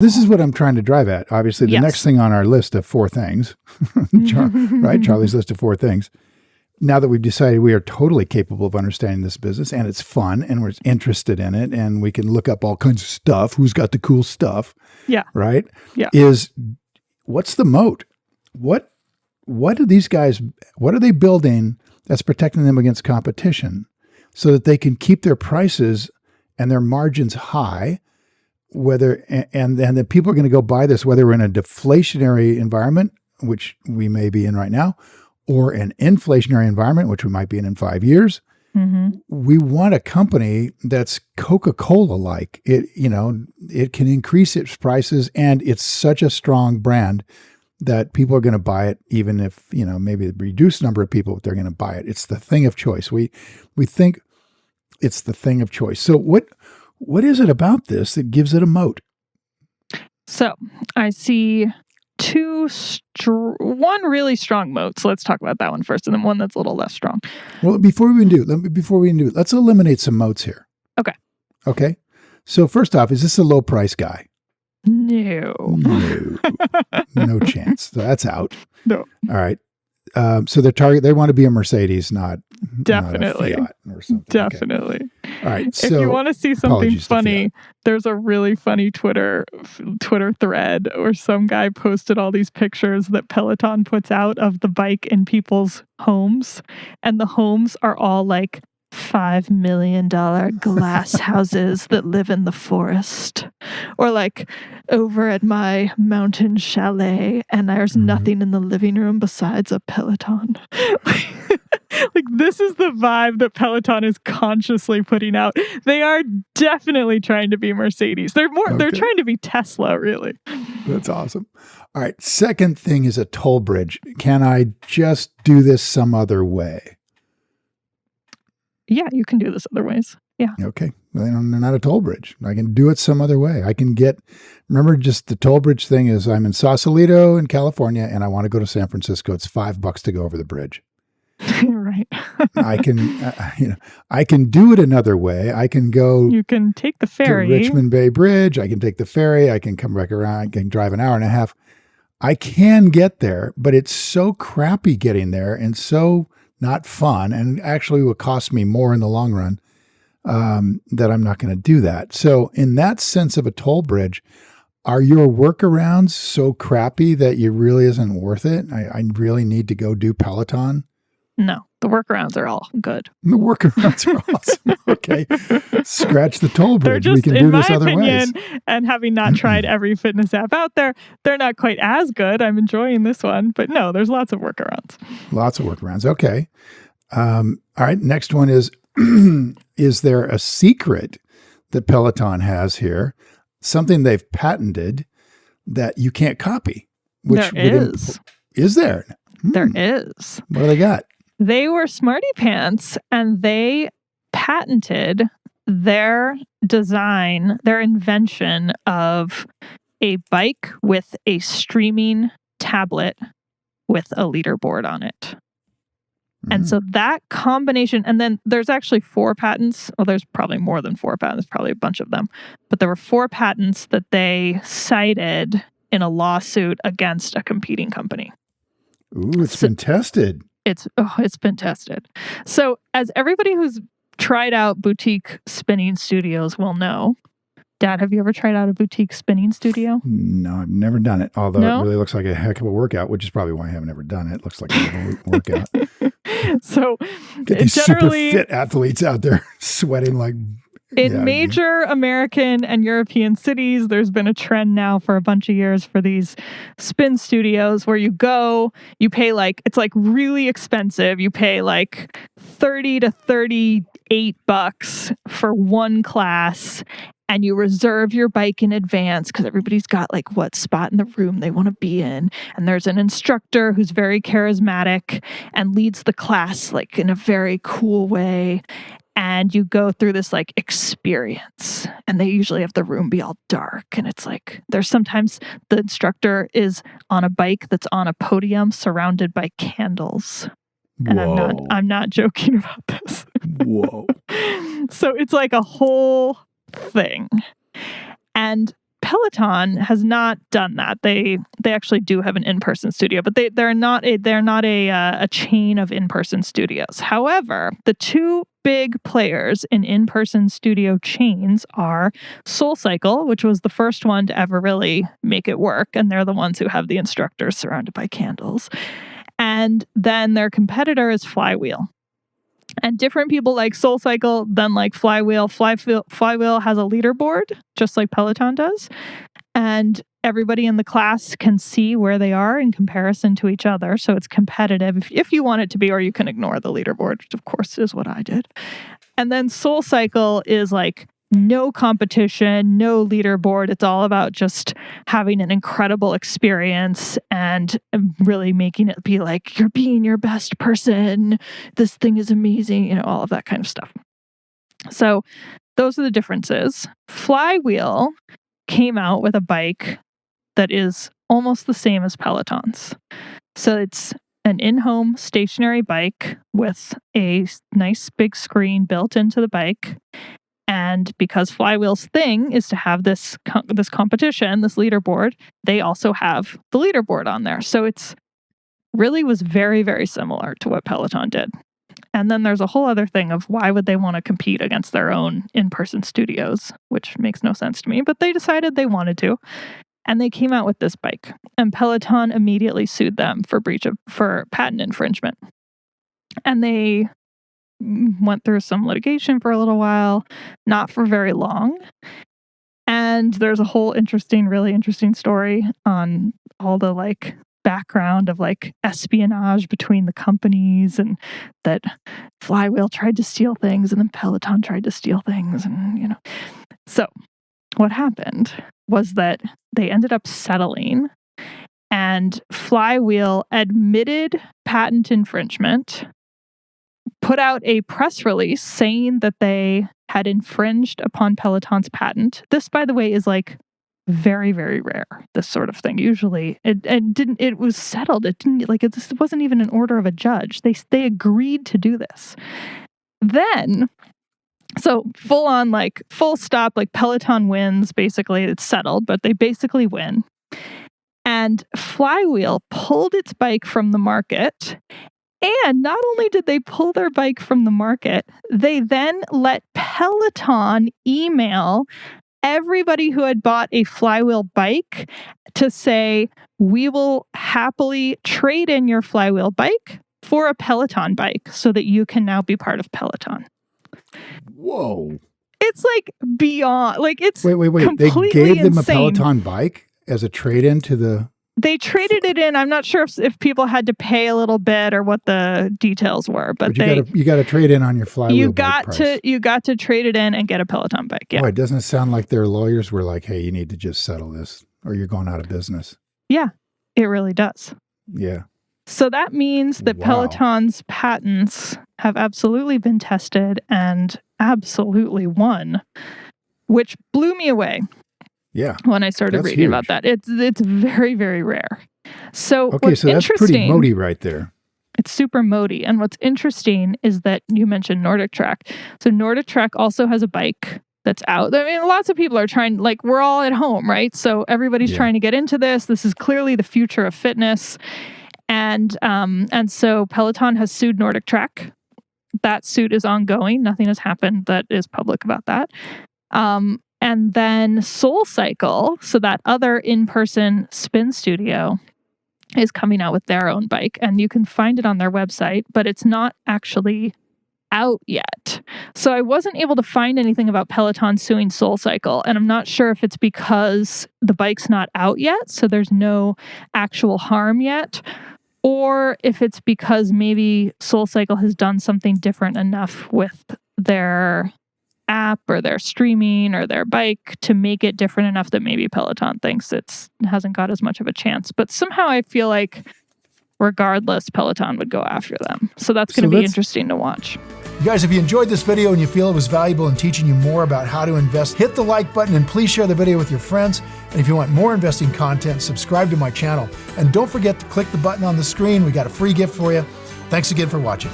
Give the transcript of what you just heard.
This is what I'm trying to drive at. Obviously, the next thing on our list of 4 things, right? Charlie's list of 4 things. Now that we've decided we are totally capable of understanding this business and it's fun and we're interested in it and we can look up all kinds of stuff, who's got the cool stuff, right? Yeah. Is what's the moat? What do these guys, what are they building that's protecting them against competition so that they can keep their prices and their margins high, and then people are going to go buy this, whether we're in a deflationary environment, which we may be in right now, or an inflationary environment, which we might be in 5 years. Mm-hmm. We want a company that's Coca-Cola-like. It can increase its prices, and it's such a strong brand that people are going to buy it, even if, maybe a reduced number of people, but they're going to buy it. It's the thing of choice. We think it's the thing of choice. So what is it about this that gives it a moat? So I see one really strong moat. So let's talk about that one first, and then one that's a little less strong. Well, before we do it, let's eliminate some moats here. Okay. So first off, is this a low price guy? No. No chance. So that's out. No. All right. So they want to be a Mercedes, not definitely a Fiat or something. Definitely. Okay. All right. If you want to see something funny, there's a really funny Twitter thread where some guy posted all these pictures that Peloton puts out of the bike in people's homes, and the homes are all like $5 million glass houses that live in the forest, or like over at my mountain chalet, and there's nothing in the living room besides a Peloton. Like, this is the vibe that Peloton is consciously putting out. They are definitely trying to be Mercedes. They're trying to be Tesla, really. That's awesome. All right. Second thing is a toll bridge. Can I just do this some other way? Yeah, you can do this other ways. Yeah. Okay. Well, they're not a toll bridge. I can do it some other way. Remember, just the toll bridge thing is I'm in Sausalito in California and I want to go to San Francisco. It's $5 to go over the bridge. Right. I can do it another way. I can go. You can take the ferry to Richmond Bay Bridge. I can take the ferry. I can come back around. I can drive an hour and a half. I can get there, but it's so crappy getting there and so not fun, and actually will cost me more in the long run, that I'm not going to do that. So in that sense of a toll bridge, are your workarounds so crappy that it really isn't worth it? I really need to go do Peloton? No, the workarounds are all good. The workarounds are awesome. Okay. Scratch the toll bridge. We can do this other ways. And having not tried every fitness app out there, they're not quite as good. I'm enjoying this one, but no, there's lots of workarounds. Lots of workarounds. Okay. All right. Next one is, is there a secret that Peloton has here? Something they've patented that you can't copy? There is. Is there? There is. What do they got? They were smarty pants, and they patented their design, their invention of a bike with a streaming tablet with a leaderboard on it. And so that combination, and then there's actually 4 patents. Well, there's probably more than 4 patents, probably a bunch of them. But there were 4 patents that they cited in a lawsuit against a competing company. Ooh, it's been tested. It's been tested. So as everybody who's tried out boutique spinning studios will know, Dad, have you ever tried out a boutique spinning studio? No, I've never done it. Although it really looks like a heck of a workout, which is probably why I haven't ever done it. It looks like a workout. So get these super fit athletes out there sweating like. In major American and European cities, there's been a trend now for a bunch of years for these spin studios where you go, you pay it's really expensive. You pay like $30 to $38 for one class, and you reserve your bike in advance because everybody's got what spot in the room they want to be in. And there's an instructor who's very charismatic and leads the class in a very cool way. And you go through this experience, and they usually have the room be all dark. And it's there's sometimes the instructor is on a bike that's on a podium surrounded by candles. And I'm not joking about this. Whoa. So it's a whole thing. And Peloton has not done that. They actually do have an in-person studio, but they're not a chain of in-person studios. However, the two big players in in-person studio chains are SoulCycle, which was the first one to ever really make it work, and they're the ones who have the instructors surrounded by candles. And then their competitor is Flywheel. And different people like SoulCycle than like Flywheel. Flywheel has a leaderboard, just like Peloton does. And everybody in the class can see where they are in comparison to each other. So it's competitive if you want it to be, or you can ignore the leaderboard, which of course is what I did. And then SoulCycle is like no competition, no leaderboard. It's all about just having an incredible experience and really making it be like, you're being your best person. This thing is amazing, all of that kind of stuff. So those are the differences. Flywheel came out with a bike that is almost the same as Peloton's. So it's an in-home stationary bike with a nice big screen built into the bike. And because Flywheel's thing is to have this competition, this leaderboard, they also have the leaderboard on there. So it's really was very, very similar to what Peloton did. And then there's a whole other thing of why would they want to compete against their own in-person studios, which makes no sense to me, but they decided they wanted to. And they came out with this bike. And Peloton immediately sued them for patent infringement. And they went through some litigation for a little while, not for very long. And there's a whole really interesting story on all the like background of like espionage between the companies, and that Flywheel tried to steal things and then Peloton tried to steal things. And, so what happened was that they ended up settling, and Flywheel admitted patent infringement, put out a press release saying that they had infringed upon Peloton's patent. This, by the way, is like very, very rare, this sort of thing. Usually it was settled. It wasn't even an order of a judge. They agreed to do this. Then, so full stop, like Peloton wins, basically it's settled, but they basically win. And Flywheel pulled its bike from the market. And not only did they pull their bike from the market, they then let Peloton email everybody who had bought a Flywheel bike to say, we will happily trade in your Flywheel bike for a Peloton bike so that you can now be part of Peloton. Whoa. It's like beyond, like it's wait. Completely They gave them insane. a Peloton bike as a trade-in to the... They traded it in. I'm not sure if people had to pay a little bit or what the details were, but you got to trade in on your Flywheel bike price. You got to trade it in and get a Peloton bike. Yeah. Boy, doesn't it sound like their lawyers were like, hey, you need to just settle this or you're going out of business. Yeah, it really does. Yeah. So that means that Peloton's patents have absolutely been tested and absolutely won, which blew me away. Yeah. When I started reading about that. It's very, very rare. So that's pretty modi right there. It's super modi. And what's interesting is that you mentioned Nordic Track. So Nordic Track also has a bike that's out. I mean, lots of people are trying, like we're all at home, right? So everybody's trying to get into this. This is clearly the future of fitness. And so Peloton has sued Nordic Track. That suit is ongoing. Nothing has happened that is public about that. And then SoulCycle, so that other in-person spin studio, is coming out with their own bike. And you can find it on their website, but it's not actually out yet. So I wasn't able to find anything about Peloton suing SoulCycle. And I'm not sure if it's because the bike's not out yet, so there's no actual harm yet, or if it's because maybe SoulCycle has done something different enough with their app or their streaming or their bike to make it different enough that maybe Peloton thinks it hasn't got as much of a chance. But somehow I feel like regardless, Peloton would go after them. So that's going to be interesting to watch. You guys, if you enjoyed this video and you feel it was valuable in teaching you more about how to invest, hit the like button and please share the video with your friends. And if you want more investing content, subscribe to my channel. And don't forget to click the button on the screen. We got a free gift for you. Thanks again for watching.